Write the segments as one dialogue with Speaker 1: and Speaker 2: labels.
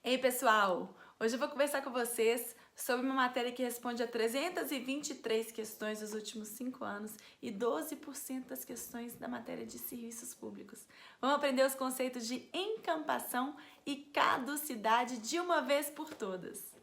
Speaker 1: Ei pessoal, hoje eu vou conversar com vocês sobre uma matéria que responde a 323 questões dos últimos 5 anos e 12% das questões da matéria de serviços públicos. Vamos aprender os conceitos de encampação e caducidade de uma vez por todas.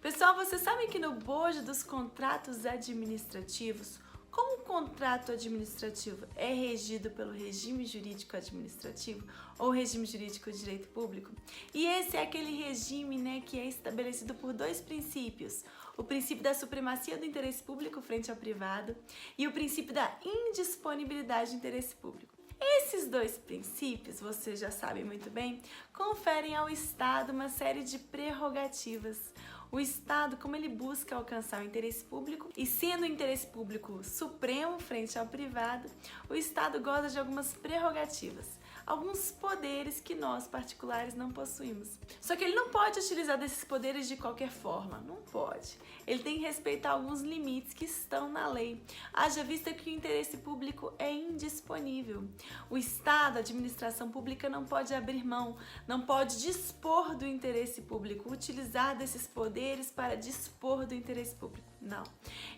Speaker 1: Pessoal, vocês sabem que no bojo dos contratos administrativos, como o contrato administrativo é regido pelo regime jurídico administrativo ou regime jurídico de direito público, e esse é aquele regime, que é estabelecido por dois princípios: o princípio da supremacia do interesse público frente ao privado e o princípio da indisponibilidade do interesse público. Esses dois princípios, vocês já sabem muito bem, conferem ao Estado uma série de prerrogativas. O Estado, como ele busca alcançar o interesse público, e sendo o interesse público supremo frente ao privado, o Estado goza de algumas prerrogativas, alguns poderes que nós, particulares, não possuímos. Só que ele não pode utilizar desses poderes de qualquer forma, não pode. Ele tem que respeitar alguns limites que estão na lei, haja vista que o interesse público é indisponível. O Estado, a administração pública, não pode abrir mão, não pode dispor do interesse público, utilizar desses poderes para dispor do interesse público. Não.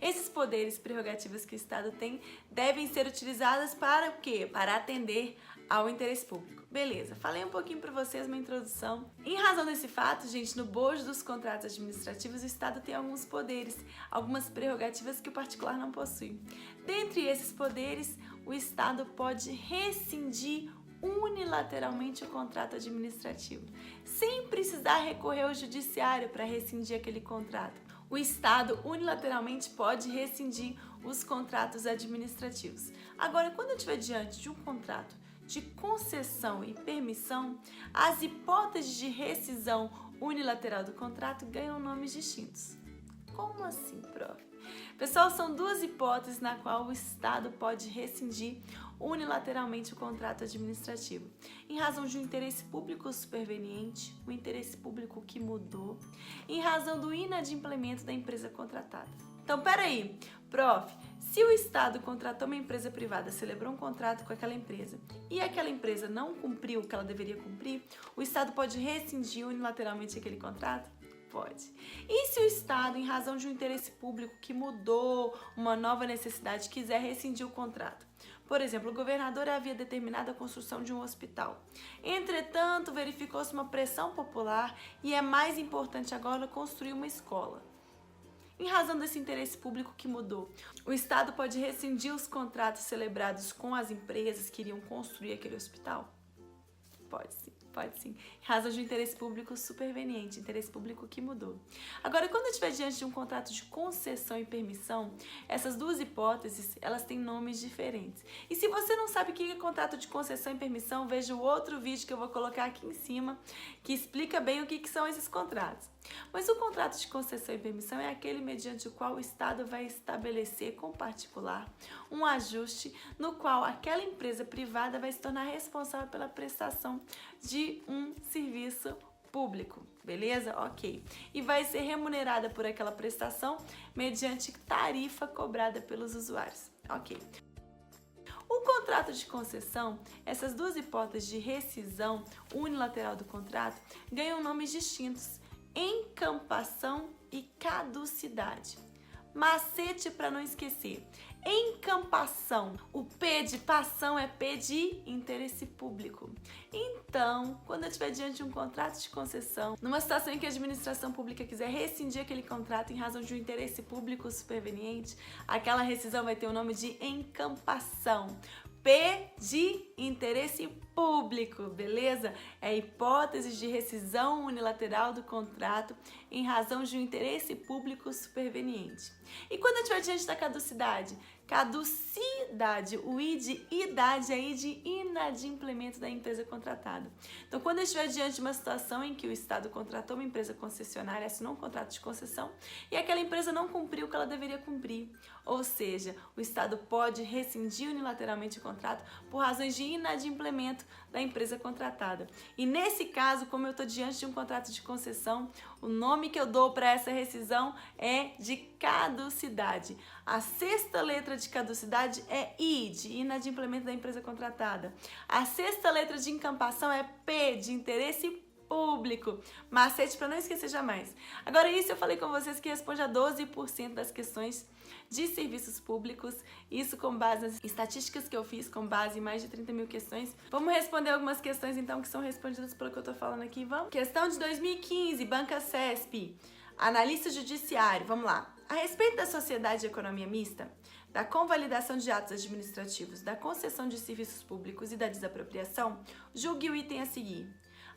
Speaker 1: Esses poderes, prerrogativas que o Estado tem, devem ser utilizadas para o quê? Para atender ao interesse público. Beleza, falei um pouquinho para vocês, uma introdução. Em razão desse fato, gente, no bojo dos contratos administrativos, o Estado tem alguns poderes, algumas prerrogativas que o particular não possui. Dentre esses poderes, o Estado pode rescindir unilateralmente o contrato administrativo, sem precisar recorrer ao judiciário para rescindir aquele contrato. O Estado unilateralmente pode rescindir os contratos administrativos. Agora, quando eu estiver diante de um contrato de concessão e permissão, as hipóteses de rescisão unilateral do contrato ganham nomes distintos. Como assim, prof? Pessoal, são duas hipóteses na qual o Estado pode rescindir unilateralmente o contrato administrativo, em razão de um interesse público superveniente, o interesse público que mudou, em razão do inadimplemento da empresa contratada. Então, peraí, prof, se o Estado contratou uma empresa privada, celebrou um contrato com aquela empresa e aquela empresa não cumpriu o que ela deveria cumprir, o Estado pode rescindir unilateralmente aquele contrato? Pode. E se o Estado, em razão de um interesse público que mudou, uma nova necessidade, quiser rescindir o contrato? Por exemplo, o governador havia determinado a construção de um hospital. Entretanto, verificou-se uma pressão popular e é mais importante agora construir uma escola. Em razão desse interesse público que mudou, o Estado pode rescindir os contratos celebrados com as empresas que iriam construir aquele hospital? Pode sim. Pode sim, em razão de um interesse público superveniente, interesse público que mudou. Agora, quando eu estiver diante de um contrato de concessão e permissão, essas duas hipóteses, elas têm nomes diferentes. E se você não sabe o que é contrato de concessão e permissão, veja o outro vídeo que eu vou colocar aqui em cima, que explica bem o que são esses contratos. Mas o contrato de concessão e permissão é aquele mediante o qual o Estado vai estabelecer com o particular um ajuste no qual aquela empresa privada vai se tornar responsável pela prestação de um serviço público, beleza? Ok. E vai ser remunerada por aquela prestação mediante tarifa cobrada pelos usuários, ok. O contrato de concessão, essas duas hipóteses de rescisão unilateral do contrato ganham nomes distintos: encampação e caducidade. Macete para não esquecer: encampação. O P de passão é P de interesse público. Então, quando eu estiver diante de um contrato de concessão, numa situação em que a administração pública quiser rescindir aquele contrato em razão de um interesse público superveniente, aquela rescisão vai ter o nome de encampação. P de interesse público, beleza? É a hipótese de rescisão unilateral do contrato em razão de um interesse público superveniente. E quando eu estiver diante da caducidade? Caducidade, o I de idade é I de inadimplemento da empresa contratada. Então, quando eu estiver diante de uma situação em que o Estado contratou uma empresa concessionária, assinou um contrato de concessão e aquela empresa não cumpriu o que ela deveria cumprir, ou seja, o Estado pode rescindir unilateralmente o contrato por razões de inadimplemento da empresa contratada. E nesse caso, como eu estou diante de um contrato de concessão, o nome que eu dou para essa rescisão é de caducidade. A sexta letra de caducidade é I, de inadimplemento da empresa contratada. A sexta letra de encampação é P, de interesse público. Macete para não esquecer jamais. Agora, isso eu falei com vocês que responde a 12% das questões de serviços públicos. Isso com base nas estatísticas que eu fiz, com base em mais de 30 mil questões. Vamos responder algumas questões, então, que são respondidas pelo que eu tô falando aqui. Vamos? Questão de 2015, Banca CESP. Analista judiciário. Vamos lá. A respeito da sociedade de economia mista, da convalidação de atos administrativos, da concessão de serviços públicos e da desapropriação, julgue o item a seguir.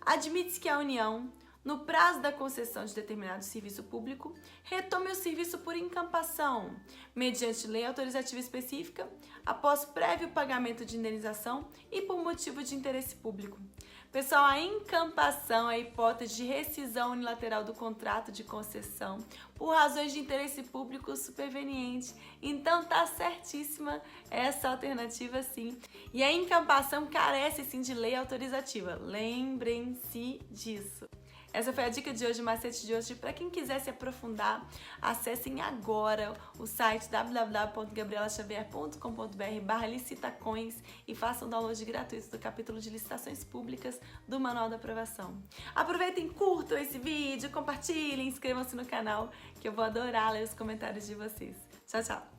Speaker 1: Admite-se que a União, no prazo da concessão de determinado serviço público, retome o serviço por encampação, mediante lei autorizativa específica, após prévio pagamento de indenização e por motivo de interesse público. Pessoal, a encampação é a hipótese de rescisão unilateral do contrato de concessão por razões de interesse público superveniente. Então tá certíssima essa alternativa, sim. E a encampação carece sim de lei autorizativa. Lembrem-se disso. Essa foi a dica de hoje, o macete de hoje. Para quem quiser se aprofundar, acessem agora o site www.gabrielaxavier.com.br/licitacoins e façam o download gratuito do capítulo de licitações públicas do Manual da Aprovação. Aproveitem, curtam esse vídeo, compartilhem, inscrevam-se no canal, que eu vou adorar ler os comentários de vocês. Tchau, tchau!